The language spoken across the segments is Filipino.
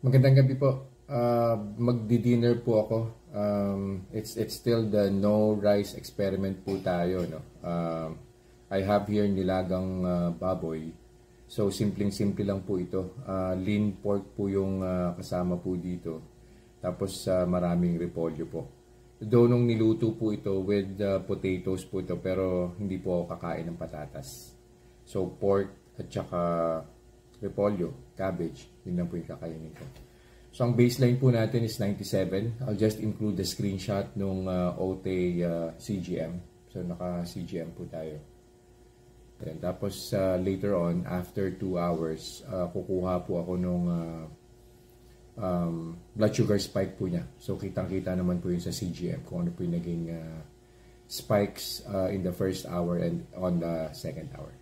Magandang gabi po. Magdi-dinner po ako. It's still the no rice experiment po tayo, no. I have here nilagang baboy. So simpleng-simple lang po ito. Lean pork po yung kasama po dito. Tapos maraming repolyo po. Though nung niluto po ito with potatoes po ito, pero hindi po ako kakain ng patatas. So pork at saka repolyo, cabbage, yun lang po yung kakainin ko. So ang baseline po natin is 97. I'll just include the screenshot nung OTE CGM. So naka CGM po tayo. And tapos later on, after 2 hours, kukuha po ako nung blood sugar spike po niya. So kitang-kita naman po yun sa CGM kung ano po yung naging spikes in the first hour and on the second hour.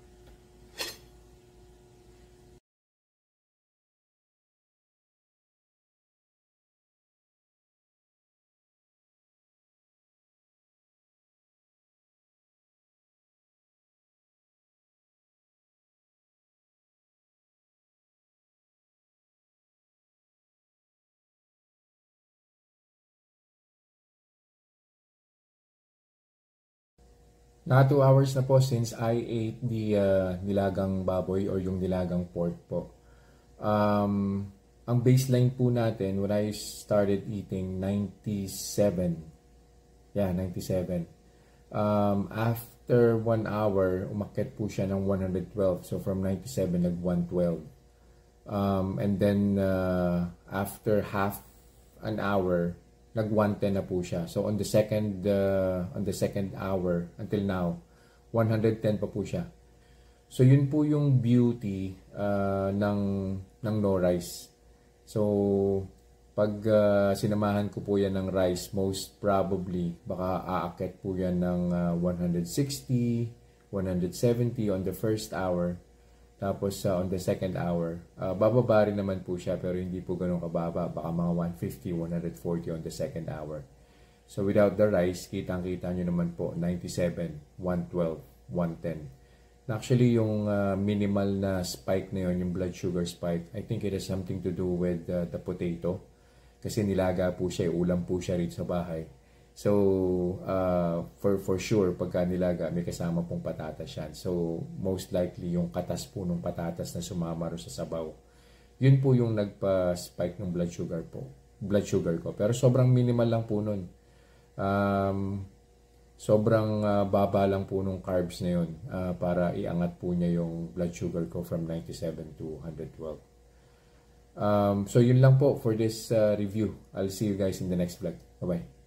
Naka 2 hours na po since I ate the nilagang baboy or yung nilagang pork po. Ang baseline po natin when I started eating 97. Yeah, 97. After 1 hour, umakyat po siya ng 112. So from 97 nag 112. And then after half an hour, nag 110 na po siya. So on the second hour until now, 110 pa po siya. So yun po yung beauty ng no rice. So pag sinamahan ko po yan ng rice, most probably baka aakyat po yan ng 160, 170 on the first hour. Tapos on the second hour, bababa rin naman po siya pero hindi po ganun kababa. Baka mga 150, 140 on the second hour. So without the rice, kitang-kita nyo naman po 97, 112, 110. Actually, yung minimal na spike na yun, yung blood sugar spike, I think it has something to do with the potato. Kasi nilaga po siya, ulam po siya rin sa bahay. So, for sure, pagka nilaga, may kasama pong patatas yan. So, most likely, yung katas po ng patatas na sumama rin sa sabaw, yun po yung nagpa-spike ng blood sugar ko. Pero sobrang minimal lang po nun. Sobrang baba lang po nung carbs na yun para iangat po niya yung blood sugar ko from 97 to 112. So, yun lang po for this review. I'll see you guys in the next vlog. Bye-bye.